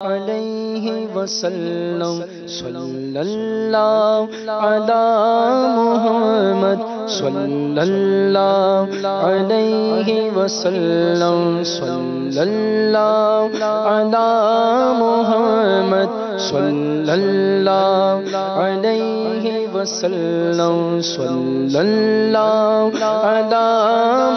علیہ وسلم صلی اللہ علی محمد صلی اللہ علیہ وسلم صلی اللہ علی محمد صلی اللہ علیہ وسلم صلی اللہ علی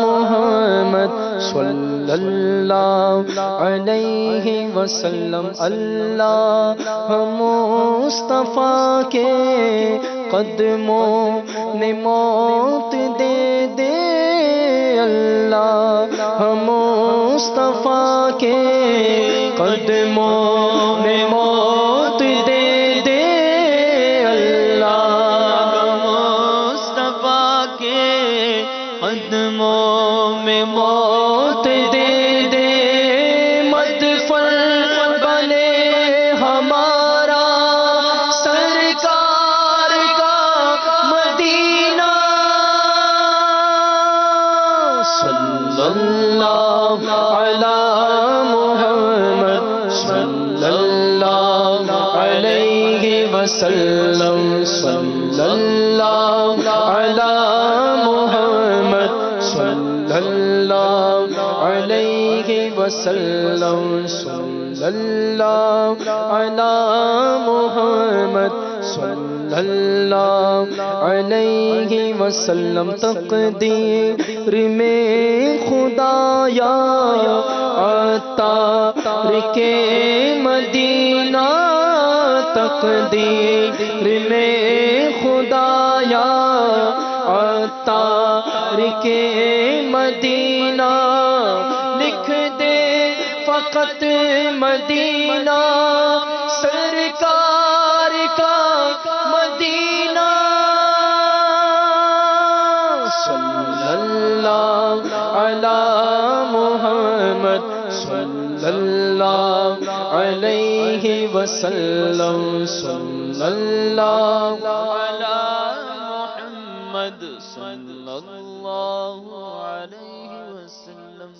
محمد صلی اللہ علیہ وسلم اللہ مصطفیٰ کے قدموں نے موت دے دے اللہ مصطفیٰ کے قدموں نے موت دے دے اللہ مصطفیٰ کے قدموں میں موت دے دے مدفن بنے ہمارا سرکار کا مدینہ صلی اللہ علی محمد صلی اللہ علیہ وسلم صلی اللہ علی محمد صلی اللہ علیہ وسلم صلی اللہ علی محمد صلی اللہ علیہ وسلم تقدیر میں خدایا عطار کے مدینہ تقدیر میں خدایا عطار کے مدینہ لکھ دے فقط مدینہ سرکار کا مدینہ صلی اللہ علی محمد صلی اللہ علیہ وسلم صلی اللہ علی محمد صلی اللہ علیہ وسلم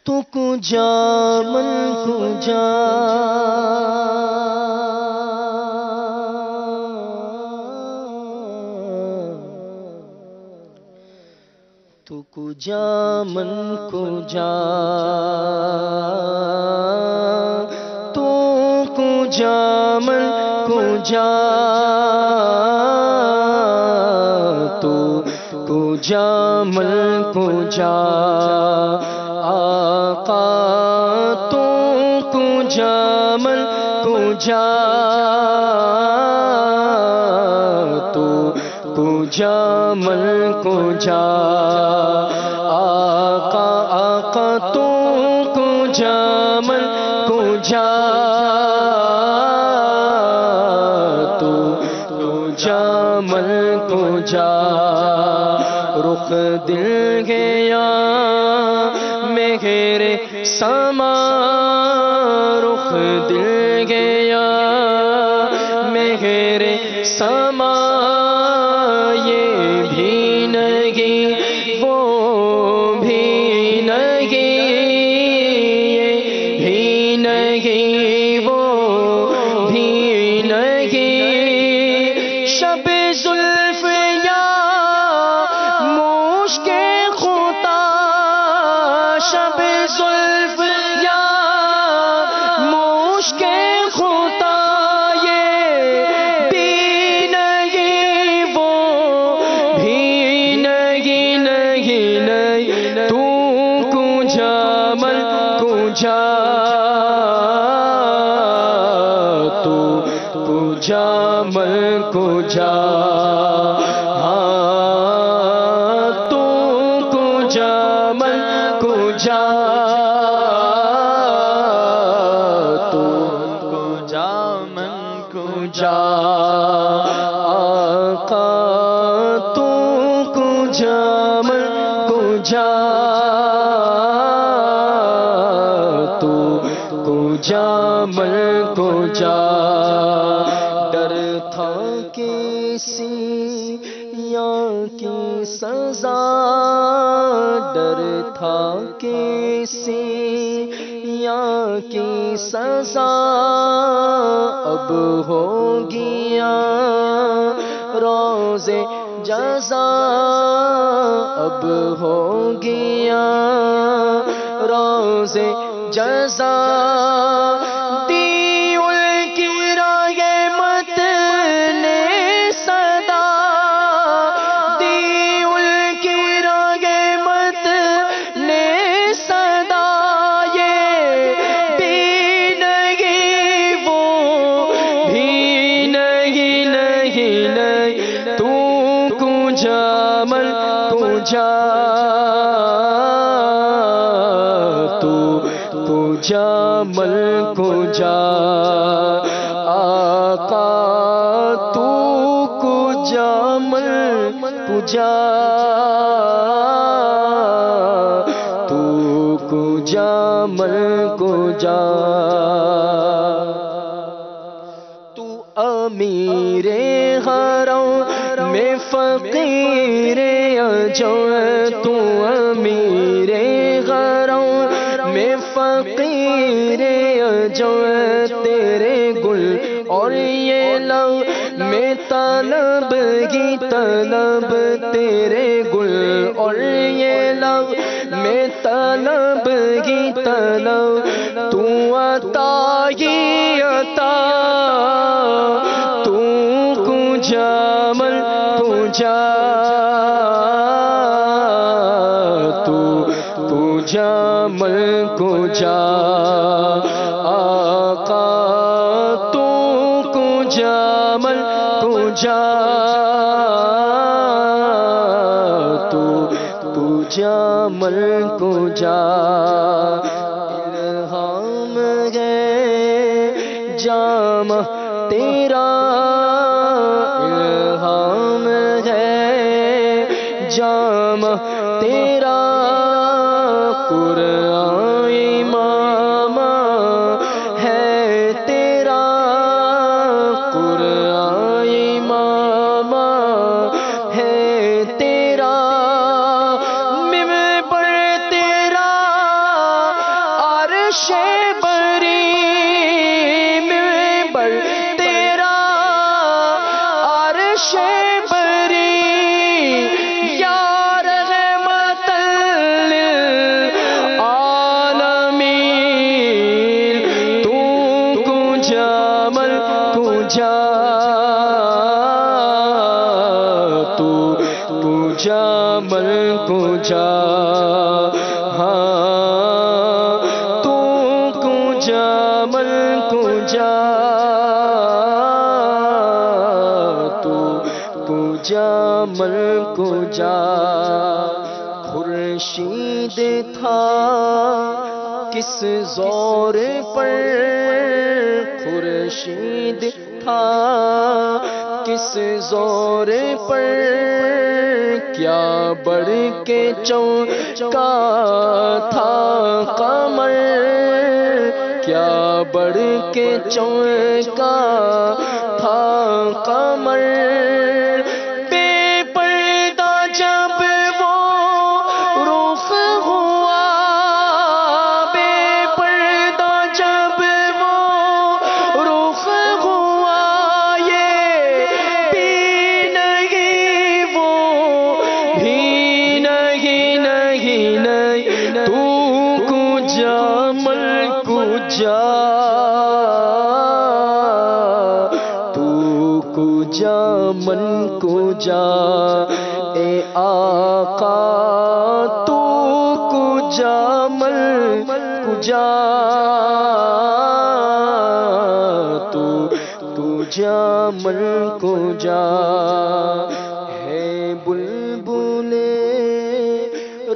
تو کجا من کجا تو کجا من کجا تو کجا من کجا تو کجا من کجا آقا تو کجا من کجا تو کجا من کجا آقا آقا تو کجا من کجا تو کجا من کجا رخ دل گیا میرے سما رخ دل گیا میرے سما یہ بھی نہیں وہ بھی نہیں یہ بھی نہیں وہ بھی نہیں شب زلف یا مشک خطا شب زلف یا مشک خطا یہ بھی نہیں وہ بھی نہیں نہیں نہیں تو کجا من کجا تو کجا من کجا تو کجا من کجا تو کجا من کجا آقا تو کجا من کجا تو کجا من کجا ڈر تھا کسی یا کی سزا ڈر تھا تھا کسی یہاں کی سزا، اب ہو گیا روز جزا، اب ہو گیا روز جزا۔ جامل کو جا آقا تو کو جامل کو جا، تو کو جامل کو جا۔ تو امیر حرم میں فقیر جو، تو امیر حرم میں فقیر جو، تیرے گل اور یہ لو میں طلب کی طلب، تیرے گل اور یہ لو میں طلب کی طلب، تو عطا ہی عطا، تو کو جامل کو جا، تو کو جامل کو جا آقا، تو کو جامل کو جا، تو کو جامل کو جا۔ الہام ہے جام تیرا، الہام ہے جام تیرا، قرآن امام ہے تیرا، قرآن امام ہے تیرا، منبر تیرا عرش بری، منبر تیرا عرش بری، یا رحمت للعالمین، تو کو جامل کو جا، تو کو جامل کو جا، ہاں تو کو جامل کو جا، تو کو جامل کو جا۔ خورشید تھا کس زور پر، خورشید تھا کس زور پر، کیا بڑھ کے چونکا تھا قمر، کیا بڑھ کے چونکا تھا قمر، بے پردہ جب وہ رخ ہوا، بے پردہ جب وہ رخ ہوا، یہ بھی نہیں وہ بھی نہیں، نہیں نہیں، تو کو جامل کو جا، تو کو جامل کو جا، اے آقا تو کو جامل کو جا، تو کو جامل کو جا۔ ہے بلبل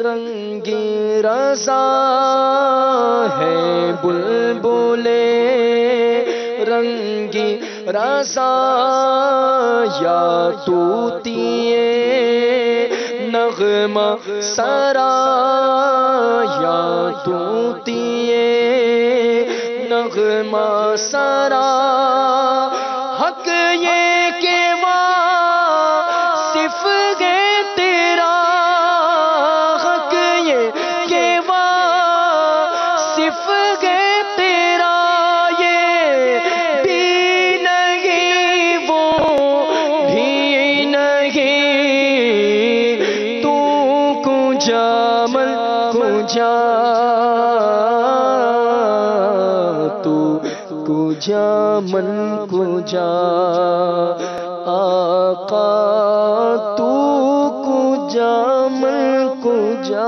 رنگی رضا، ہے بلبل رنگی رضا، یا طوطیے نغمہ سرا، یا طوطیے نغمہ سرا، حق یہ کہ واصف ہے تیرا، حق یہ کہ واقف ہے تیرا یہ بھی نہیں وہ بھی نہیں، تو کجا من کجا، تو کجا من کجا آقا، تو کجا من کجا،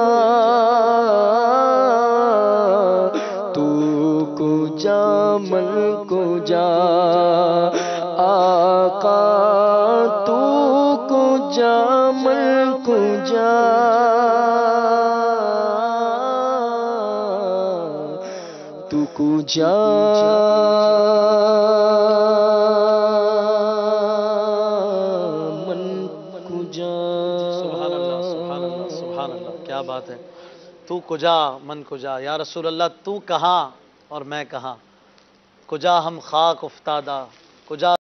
تو کجا من کجا آقا، تو کجا من کجا، تو کجا من کجا۔ سبحان اللہ، سبحان اللہ، سبحان اللہ، کیا بات ہے۔ تو کجا من کجا، یا رسول اللہ تو کہاں اور میں کہاں، کجا ہم خاک افتادہ، کجا